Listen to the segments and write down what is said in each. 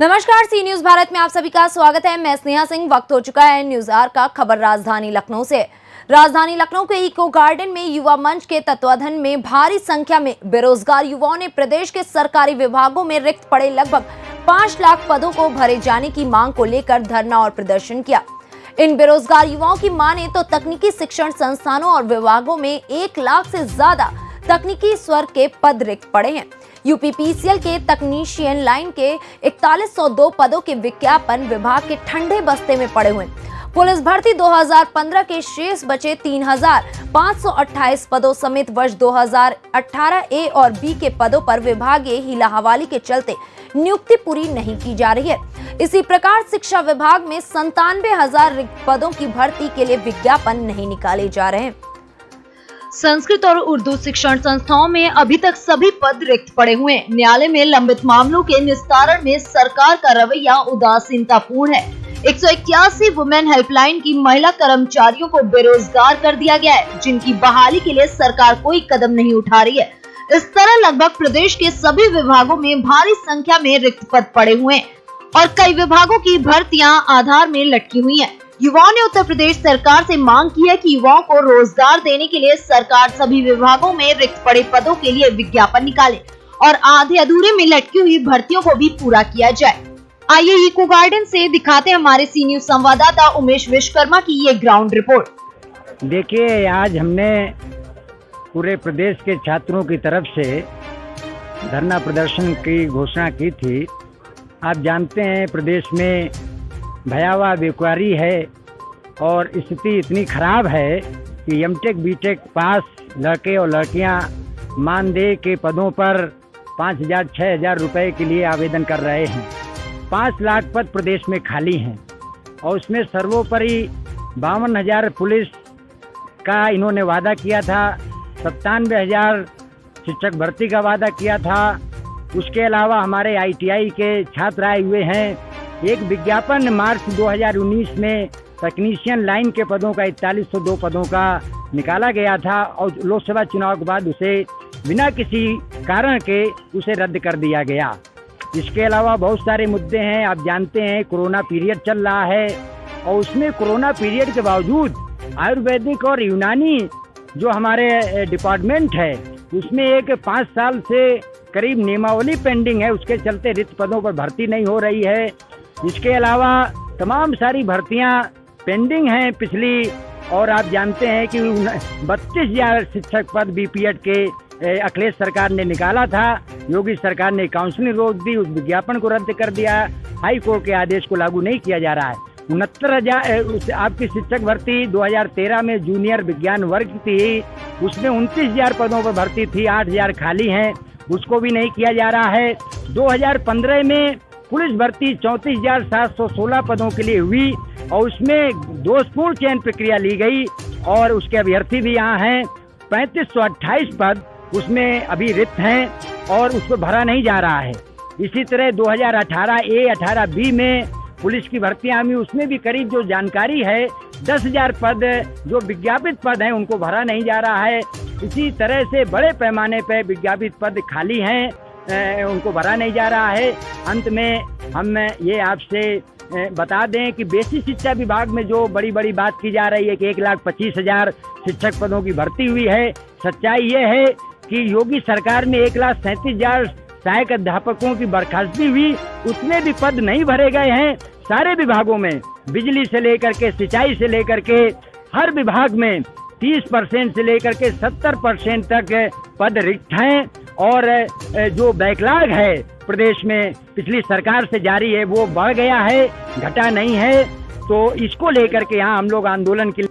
नमस्कार, सी न्यूज भारत में आप सभी का स्वागत है। मैं स्नेहा सिंह। वक्त हो चुका है न्यूज आवर का। खबर राजधानी लखनऊ से। राजधानी लखनऊ के इको गार्डन में युवा मंच के तत्वावधान में भारी संख्या में बेरोजगार युवाओं ने प्रदेश के सरकारी विभागों में रिक्त पड़े लगभग 5 लाख पदों को भरे जाने की मांग को लेकर धरना और प्रदर्शन किया। इन बेरोजगार युवाओं की माने तो तकनीकी शिक्षण संस्थानों और विभागों में 1 लाख से ज्यादा तकनीकी स्वर के पद रिक्त पड़े हैं। यूपीपीसीएल के तकनीशियन लाइन के 4102 पदों के विज्ञापन विभाग के ठंडे बस्ते में पड़े हुए। पुलिस भर्ती 2015 के शेष बचे 3528 पदों समेत वर्ष 2018 ए और बी के पदों पर विभागीय हीला हवाली के चलते नियुक्ति पूरी नहीं की जा रही है। इसी प्रकार शिक्षा विभाग में 97,000 रिक्त पदों की भर्ती के लिए विज्ञापन नहीं निकाले जा रहे हैं। संस्कृत और उर्दू शिक्षण संस्थाओं में अभी तक सभी पद रिक्त पड़े हुए हैं। न्यायालय में लंबित मामलों के निस्तारण में सरकार का रवैया उदासीनतापूर्ण है। 181 वुमेन हेल्पलाइन की महिला कर्मचारियों को बेरोजगार कर दिया गया है, जिनकी बहाली के लिए सरकार कोई कदम नहीं उठा रही है। इस तरह लगभग प्रदेश के सभी विभागों में भारी संख्या में रिक्त पद पड़े हुए हैं और कई विभागों की भर्तियां आधार में लटकी हुई हैं। युवाओं ने उत्तर प्रदेश सरकार से मांग की है कि युवाओं को रोजगार देने के लिए सरकार सभी विभागों में रिक्त पड़े पदों के लिए विज्ञापन निकाले और आधे अधूरे में लटकी हुई भर्तियों को भी पूरा किया जाए। आइए इको गार्डन से दिखाते हैं हमारे सी न्यूज संवाददाता उमेश विश्वकर्मा की ये ग्राउंड रिपोर्ट। देखिए, आज हमने पूरे प्रदेश के छात्रों की तरफ से धरना प्रदर्शन की घोषणा की थी। आप जानते हैं प्रदेश में भयावह बेकारी है और स्थिति इतनी खराब है कि एमटेक बीटेक पास लड़के और लड़कियां मानदेय के पदों पर 5,000 6,000 रुपए के लिए आवेदन कर रहे हैं। 5 लाख पद प्रदेश में खाली हैं और उसमें सर्वोपरि 52,000 पुलिस का इन्होंने वादा किया था, 97,000 शिक्षक भर्ती का वादा किया था। उसके अलावा हमारे ITI के छात्र आए हुए हैं। एक विज्ञापन मार्च 2019 में तकनीशियन लाइन के पदों का 4102 पदों का निकाला गया था और लोकसभा चुनाव के बाद उसे बिना किसी कारण के उसे रद्द कर दिया गया। इसके अलावा बहुत सारे मुद्दे हैं। आप जानते हैं कोरोना पीरियड चल रहा है और उसमें कोरोना पीरियड के बावजूद आयुर्वेदिक और यूनानी जो हमारे डिपार्टमेंट है उसमें एक 5 साल से करीब नियमावली पेंडिंग है। उसके चलते रिक्त पदों पर भर्ती नहीं हो रही है। इसके अलावा तमाम सारी भर्तियां पेंडिंग हैं पिछली, और आप जानते हैं कि 32,000 शिक्षक पद BPED के अखिलेश सरकार ने निकाला था। योगी सरकार ने काउंसलिंग रोक दी, उस विज्ञापन को रद्द कर दिया। हाई कोर्ट के आदेश को लागू नहीं किया जा रहा है। 69,000 आपकी शिक्षक भर्ती 2013 में जूनियर विज्ञान वर्ग थी, उसमें 29,000 पदों पर भर्ती थी, 8,000 खाली हैं, उसको भी नहीं किया जा रहा है। 2015 में पुलिस भर्ती 34,716 पदों के लिए हुई और उसमें दोषपूर्ण चयन प्रक्रिया ली गई और उसके अभ्यर्थी भी यहाँ हैं। 3528 पद उसमें अभी रिक्त हैं और उसको भरा नहीं जा रहा है। इसी तरह 2018 ए 18 बी में पुलिस की भर्तियां हुई, उसमें भी करीब जो जानकारी है 10,000 पद जो विज्ञापित पद हैं उनको भरा नहीं जा रहा है। इसी तरह से बड़े पैमाने पर विज्ञापित पद खाली हैं, उनको भरा नहीं जा रहा है। अंत में हम ये आपसे बता दें कि बेसिक शिक्षा विभाग में जो बड़ी बड़ी बात की जा रही है कि 1,25,000 शिक्षक पदों की भर्ती हुई है, सच्चाई ये है कि योगी सरकार में 1,37,000 सहायक अध्यापकों की बर्खास्तगी हुई, उसमें भी पद नहीं भरे गए हैं। सारे विभागों में बिजली से लेकर के सिंचाई से लेकर के हर विभाग में 30% से लेकर के 70% तक पद रिक्त हैं और जो बैकलॉग है प्रदेश में पिछली सरकार से जारी है वो बढ़ गया है, घटा नहीं है। तो इसको लेकर के यहाँ हम लोग आंदोलन के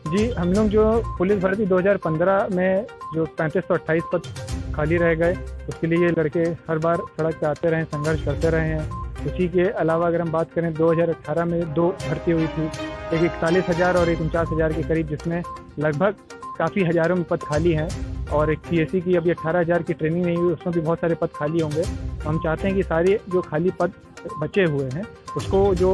जी, हम लोग जो पुलिस भर्ती 2015 में जो 3528 पद खाली रह गए उसके लिए ये लड़के हर बार सड़क पे आते रहे, संघर्ष करते रहे हैं। उसी के अलावा अगर हम बात करें 2018 में 2 भर्ती हुई थी, एक 41,000 और एक 49,000 के करीब, जिसमें लगभग काफ़ी हज़ारों में पद खाली हैं और एक PSC की अभी 18,000 की ट्रेनिंग नहीं हुई, उसमें भी बहुत सारे पद खाली होंगे। हम चाहते हैं कि सारे जो खाली पद बचे हुए हैं उसको जो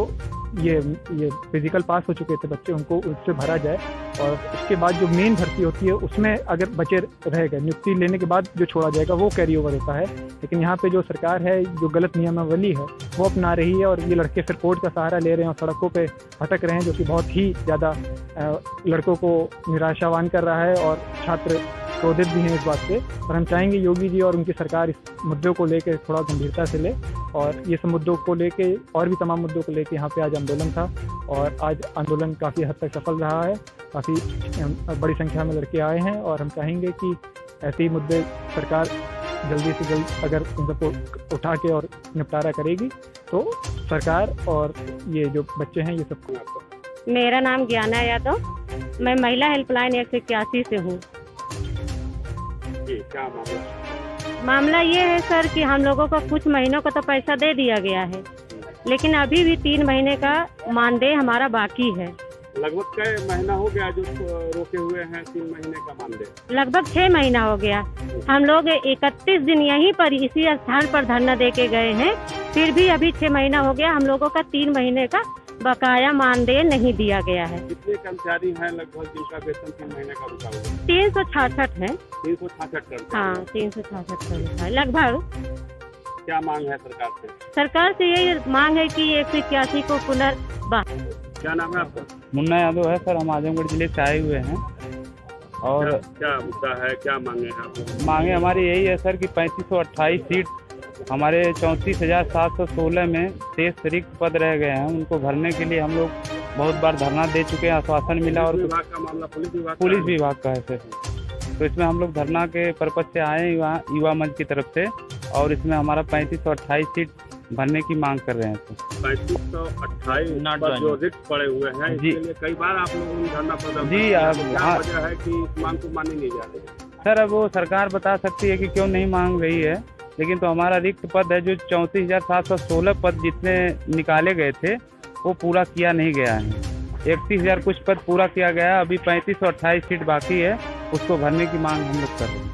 ये फिजिकल पास हो चुके थे बच्चे, उनको उससे भरा जाए और उसके बाद जो मेन भर्ती होती है उसमें अगर बचे रह गए, नियुक्ति लेने के बाद जो छोड़ा जाएगा वो कैरी ओवर होता है। लेकिन यहाँ पे जो सरकार है, जो गलत नियमावली है वो अपना रही है और ये लड़के फिर कोर्ट का सहारा ले रहे हैं और सड़कों पे भटक रहे हैं, जो कि बहुत ही ज़्यादा लड़कों को निराशावान कर रहा है और छात्र क्रोधित भी हैं इस बात से। और हम चाहेंगे योगी जी और उनकी सरकार इस मुद्दों को लेकर थोड़ा गंभीरता से ले और ये सब मुद्दों को लेके और भी तमाम मुद्दों को लेके यहाँ पे आज आंदोलन था और आज आंदोलन काफ़ी हद तक सफल रहा है। काफ़ी बड़ी संख्या में लड़के आए हैं और हम चाहेंगे कि ऐसे ही मुद्दे सरकार जल्दी से जल्द अगर इन सबको उठा के और निपटारा करेगी तो सरकार और ये जो बच्चे हैं ये सबको। मेरा नाम ज्ञाना यादव, मैं महिला हेल्पलाइन 181 से हूँ। क्या मामला ये है सर कि हम लोगों को कुछ महीनों का तो पैसा दे दिया गया है, लेकिन अभी भी 3 महीने का मानदेय हमारा बाकी है। लगभग कई महीना हो गया जो रोके हुए हैं 3 महीने का मानदेय? लगभग 6 महीना हो गया। हम लोग 31 दिन यहीं पर इसी स्थान पर धरना दे के गए हैं, फिर भी अभी 6 महीना हो गया, हम लोगों का 3 महीने का बकाया मानदेय नहीं दिया गया है। कितने कर्मचारी हैं लगभग जिनका वेतन 3 महीने का रुका हुआ है? 366 है। 366 कर्मचारी? हाँ, 366 है लगभग। क्या मांग है सरकार से? सरकार से यही मांग है कि 181 को क्या नाम है आपका? मुन्ना यादव है सर, हम आजमगढ़ जिले से आए हुए हैं। और क्या मुद्दा है, क्या मांगे हैं आप? मांगे हमारी यही है सर कि 3528 सीट हमारे 34,716 में शेष रिक्त पद रह गए हैं, उनको भरने के लिए हम लोग बहुत बार धरना दे चुके हैं, आश्वासन मिला। और विभाग का मामला पुलिस विभाग का है सर, तो इसमें हम लोग धरना के पर्पज से आए हैं युवा मंच की तरफ से, और इसमें हमारा 3528 सीट भरने की मांग कर रहे हैं। 3528 जो रिक्त पड़े हुए हैं, इसके लिए कई बार आप लोगों ने धरना प्रदर्शन जी क्या वजह है कि इस मांग को मानी नहीं जा रही? सर अब वो सरकार बता सकती है कि क्यों नहीं मांग रही है, लेकिन तो हमारा रिक्त पद है जो 34,716 पद जितने निकाले गए थे वो पूरा किया नहीं गया है। 31,000 कुछ पद पूरा किया गया है, अभी 3528 सीट बाकी है, उसको भरने की मांग हम लोग कर रहे हैं।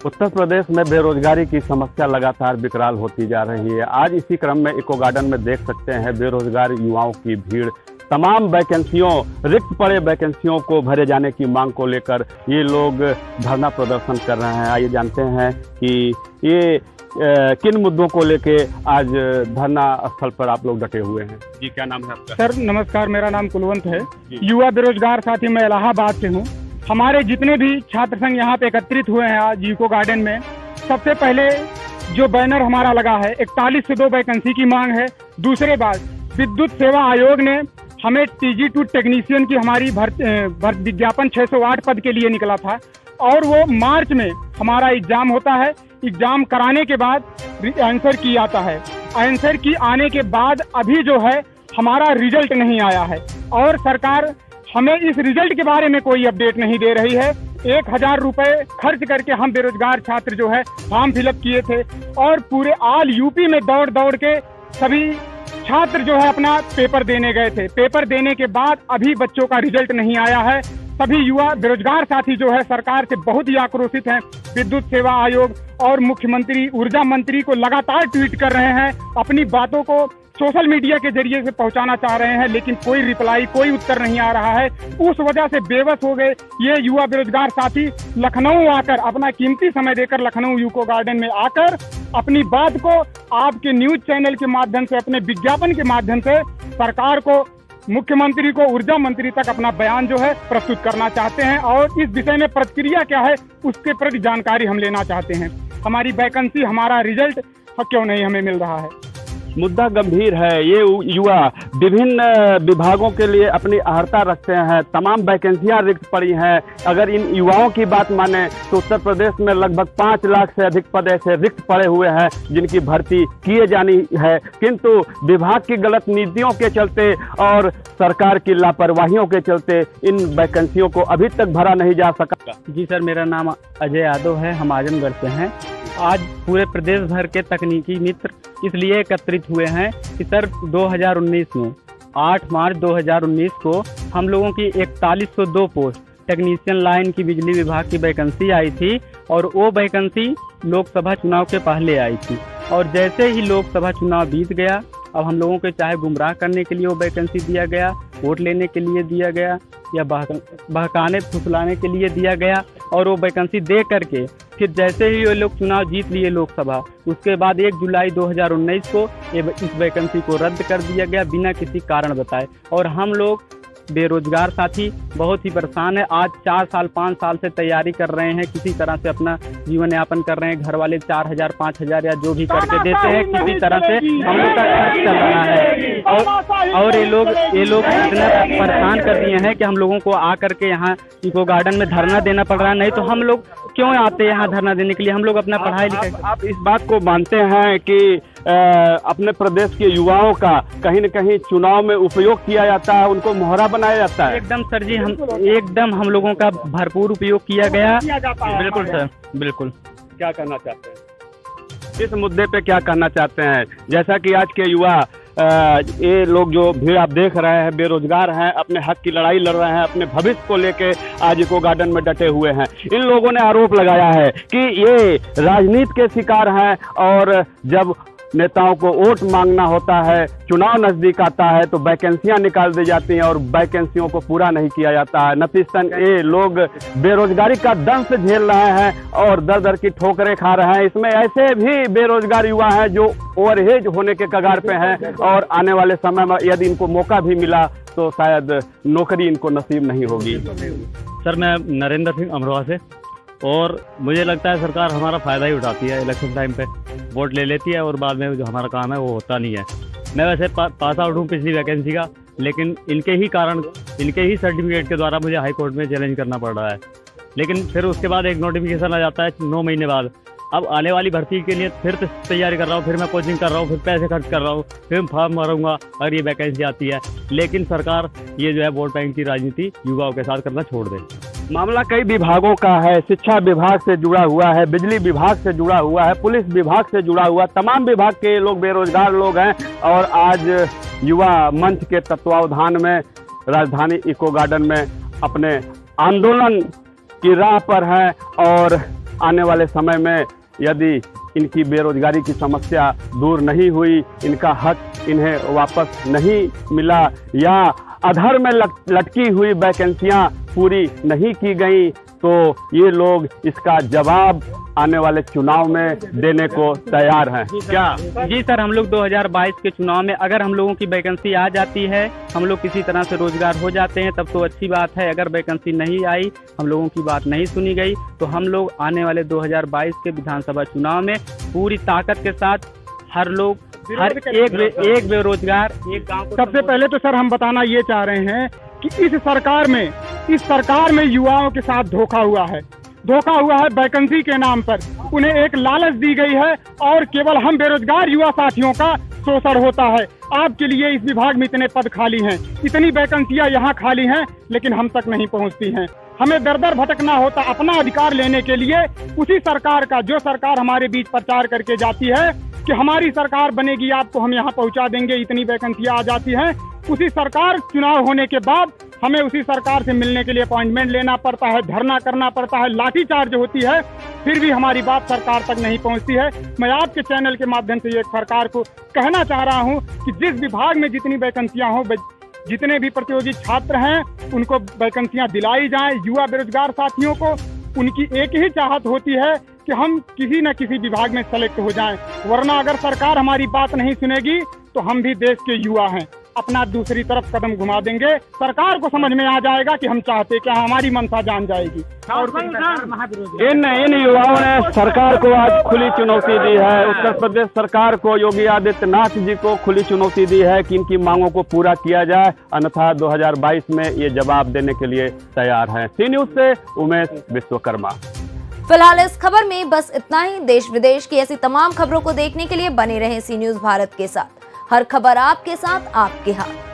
उत्तर प्रदेश में बेरोजगारी की समस्या लगातार विकराल होती जा रही है। आज इसी क्रम में इको गार्डन में देख सकते हैं बेरोजगार युवाओं की भीड़। तमाम वैकेंसियों, रिक्त पड़े वैकेंसियों को भरे जाने की मांग को लेकर ये लोग धरना प्रदर्शन कर रहे हैं। आइए जानते हैं कि ये किन मुद्दों को लेके आज धरना स्थल पर आप लोग डटे हुए हैं। जी, क्या नाम है आपका? सर नमस्कार, मेरा नाम कुलवंत है, युवा बेरोजगार साथी, मैं इलाहाबाद से हूँ। हमारे जितने भी छात्र संघ यहाँ पे एकत्रित हुए हैं आज इको गार्डन में, सबसे पहले जो बैनर हमारा लगा है 41 से 2 वैकेंसी की मांग है। दूसरे बात, विद्युत सेवा आयोग ने हमें TG2 टेक्नीशियन की हमारी विज्ञापन 608 पद के लिए निकला था, और वो मार्च में हमारा एग्जाम होता है। एग्जाम कराने के बाद आंसर की आता है, आंसर की आने के बाद अभी जो है हमारा रिजल्ट नहीं आया है, और सरकार हमें इस रिजल्ट के बारे में कोई अपडेट नहीं दे रही है। 1000 रुपए खर्च करके हम बेरोजगार छात्र जो है फॉर्म फिलअप किए थे, और पूरे ऑल यूपी में दौड़ दौड़ के सभी छात्र जो है अपना पेपर देने गए थे। पेपर देने के बाद अभी बच्चों का रिजल्ट नहीं आया है। सभी युवा बेरोजगार साथी जो है सरकार से बहुत ही आक्रोशित हैं। विद्युत सेवा आयोग और मुख्यमंत्री, ऊर्जा मंत्री को लगातार ट्वीट कर रहे हैं, अपनी बातों को सोशल मीडिया के जरिए से पहुंचाना चाह रहे हैं, लेकिन कोई रिप्लाई, कोई उत्तर नहीं आ रहा है। उस वजह से बेबस हो गए ये युवा बेरोजगार साथी। लखनऊ आकर, अपना कीमती समय देकर लखनऊ इको गार्डन में आकर अपनी बात को आपके न्यूज चैनल के माध्यम से, अपने विज्ञापन के माध्यम से सरकार को, मुख्यमंत्री को, ऊर्जा मंत्री तक अपना बयान जो है प्रस्तुत करना चाहते हैं, और इस विषय में प्रतिक्रिया क्या है उसके प्रति जानकारी हम लेना चाहते हैं। हमारी वैकेंसी, हमारा रिजल्ट क्यों नहीं हमें मिल रहा है। मुद्दा गंभीर है। ये युवा विभिन्न विभागों के लिए अपनी अहर्ता रखते हैं, तमाम वैकेंसियां रिक्त पड़ी हैं। अगर इन युवाओं की बात माने तो उत्तर प्रदेश में लगभग 5 लाख से अधिक पद ऐसे रिक्त पड़े हुए हैं जिनकी भर्ती किए जानी है, किंतु विभाग की गलत नीतियों के चलते और सरकार की लापरवाहियों के चलते इन वैकेंसियों को अभी तक भरा नहीं जा सका। जी सर, मेरा नाम अजय यादव है, हम आजमगढ़ से हैं। आज पूरे प्रदेश भर के तकनीकी मित्र इसलिए एकत्रित हुए हैं कि सर 2019 में 8 मार्च 2019 को हम लोगों की 4102 पोस्ट टेक्नीशियन लाइन की बिजली विभाग की वैकेंसी आई थी, और वो वैकेंसी लोकसभा चुनाव के पहले आई थी। और जैसे ही लोकसभा चुनाव बीत गया, अब हम लोगों को चाहे गुमराह करने के लिए वो वैकेंसी दिया गया, वोट लेने के लिए दिया गया या बहकाने फुसलाने के लिए दिया गया, और वो वैकेंसी दे करके फिर जैसे ही ये लोग चुनाव जीत लिए लोकसभा, उसके बाद 1 जुलाई 2019 को इस वैकेंसी को रद्द कर दिया गया बिना किसी कारण बताए। और हम लोग बेरोजगार साथी बहुत ही परेशान है। आज 4 साल 5 साल से तैयारी कर रहे हैं, किसी तरह से अपना जीवन यापन कर रहे हैं। घर वाले 4,000 5,000 या जो भी करके देते हैं, किसी तरह से हम लोग का खर्च चल रहा है। और ये लोग इतना परेशान कर दिए हैं कि हम लोगों को आकर के यहाँ इको गार्डन में धरना देना पड़ रहा है। नहीं तो हम लोग क्यों आते हैं यहाँ धरना देने के लिए? हम लोग अपना पढ़ाई लिखाई। आप इस बात को मानते हैं कि अपने प्रदेश के युवाओं का कहीं न कहीं चुनाव में उपयोग किया जाता है, उनको मोहरा बनाया जाता है? एकदम सर जी, हम लोगों का भरपूर उपयोग किया गया। बिल्कुल सर, बिल्कुल। क्या कहना चाहते हैं इस मुद्दे पे? क्या कहना चाहते हैं? जैसा कि आज के युवा ये लोग जो भीड़ आप देख रहे हैं, बेरोजगार हैं, अपने हक की लड़ाई लड़ रहे हैं, अपने भविष्य को लेके आज इको गार्डन में डटे हुए हैं। इन लोगों ने आरोप लगाया है कि ये राजनीति के शिकार हैं, और जब नेताओं को वोट मांगना होता है, चुनाव नजदीक आता है, तो वैकेंसियां निकाल दी जाती हैं और वैकेंसियों को पूरा नहीं किया जाता है। नतीजतन ये लोग बेरोजगारी का दंश झेल रहे हैं और दर दर की ठोकरें खा रहे हैं। इसमें ऐसे भी बेरोजगार युवा हैं जो ओवरहेज होने के कगार पे हैं, और आने वाले समय में यदि इनको मौका भी मिला तो शायद नौकरी इनको नसीब नहीं होगी। सर, मैं नरेंद्र सिंह अमरोहा से, और मुझे लगता है सरकार हमारा फ़ायदा ही उठाती है। इलेक्शन टाइम पे वोट ले लेती है और बाद में जो हमारा काम है वो होता नहीं है। मैं वैसे पास आउट हूँ पिछली वैकेंसी का, लेकिन इनके ही कारण, इनके ही सर्टिफिकेट के द्वारा मुझे हाई कोर्ट में चैलेंज करना पड़ रहा है। लेकिन फिर उसके बाद एक नोटिफिकेशन आ जाता है 9 महीने बाद। अब आने वाली भर्ती के लिए फिर तैयारी कर रहा हूँ, फिर मैं कोचिंग कर रहा हूँ, फिर पैसे खर्च कर रहा हूँ, फिर फॉर्म भरूंगा और ये वैकेंसी आती है। लेकिन सरकार ये जो है वोट बैंक की राजनीति युवाओं के साथ करना छोड़ दे। मामला कई विभागों का है, शिक्षा विभाग से जुड़ा हुआ है, बिजली विभाग से जुड़ा हुआ है, पुलिस विभाग से जुड़ा हुआ, तमाम विभाग के लोग बेरोजगार लोग हैं। और आज युवा मंच के तत्वावधान में राजधानी इको गार्डन में अपने आंदोलन की राह पर हैं, और आने वाले समय में यदि इनकी बेरोजगारी की समस्या दूर नहीं हुई, इनका हक इन्हें वापस नहीं मिला, या अधर में लटकी हुई वैकेंसियां पूरी नहीं की गई, तो ये लोग इसका जवाब आने वाले चुनाव में देने को तैयार हैं। क्या? जी सर, हम लोग 2022 के चुनाव में अगर हम लोगों की वैकेंसी आ जाती है, हम लोग किसी तरह से रोजगार हो जाते हैं, तब तो अच्छी बात है। अगर वैकेंसी नहीं आई, हम लोगों की बात नहीं सुनी गई, तो हम लोग आने वाले 2022 के विधानसभा चुनाव में पूरी ताकत के साथ हर एक बेरोजगार एक गांव को। सबसे पहले तो सर हम बताना ये चाह रहे हैं कि इस सरकार में युवाओं के साथ धोखा हुआ है वैकेंसी के नाम पर। उन्हें एक लालच दी गई है और केवल हम बेरोजगार युवा साथियों का शोषण होता है। आपके लिए इस विभाग में इतने पद खाली हैं, इतनी वैकेंसियां यहाँ खाली हैं, लेकिन हम तक नहीं पहुँचती हैं। हमें दर दर भटकना होता अपना अधिकार लेने के लिए। उसी सरकार का, जो सरकार हमारे बीच प्रचार करके जाती है कि हमारी सरकार बनेगी, आपको हम यहाँ पहुँचा देंगे, इतनी वैकेंसियां आ जाती हैं, उसी सरकार चुनाव होने के बाद हमें उसी सरकार से मिलने के लिए अपॉइंटमेंट लेना पड़ता है, धरना करना पड़ता है, लाठीचार्ज होती है, फिर भी हमारी बात सरकार तक नहीं पहुंचती है। मैं आपके चैनल के माध्यम से ये सरकार को कहना चाह रहा हूं कि जिस विभाग में जितनी वैकेंसियां हो, जितने भी प्रतियोगी छात्र हैं, उनको वैकेंसियां दिलाई जाएं। युवा बेरोजगार साथियों को उनकी एक ही चाहत होती है कि हम किसी न किसी विभाग में सेलेक्ट हो जाएं, वरना अगर सरकार हमारी बात नहीं सुनेगी तो हम भी देश के युवा हैं, अपना दूसरी तरफ कदम घुमा देंगे। सरकार को समझ में आ जाएगा कि हम चाहते क्या, हमारी मंशा जान जाएगी। इन युवाओं ने सरकार को आज खुली चुनौती दी है। उत्तर प्रदेश सरकार को, योगी आदित्यनाथ जी को खुली चुनौती दी है कि इनकी मांगों को पूरा किया जाए, अन्यथा 2022 में ये जवाब देने के लिए तैयार हैं। सी न्यूज से उमेश विश्वकर्मा। फिलहाल इस खबर में बस इतना ही। देश विदेश की ऐसी तमाम खबरों को देखने के लिए बने रहें सी न्यूज भारत के साथ। हर खबर आपके साथ, आपके हाथ।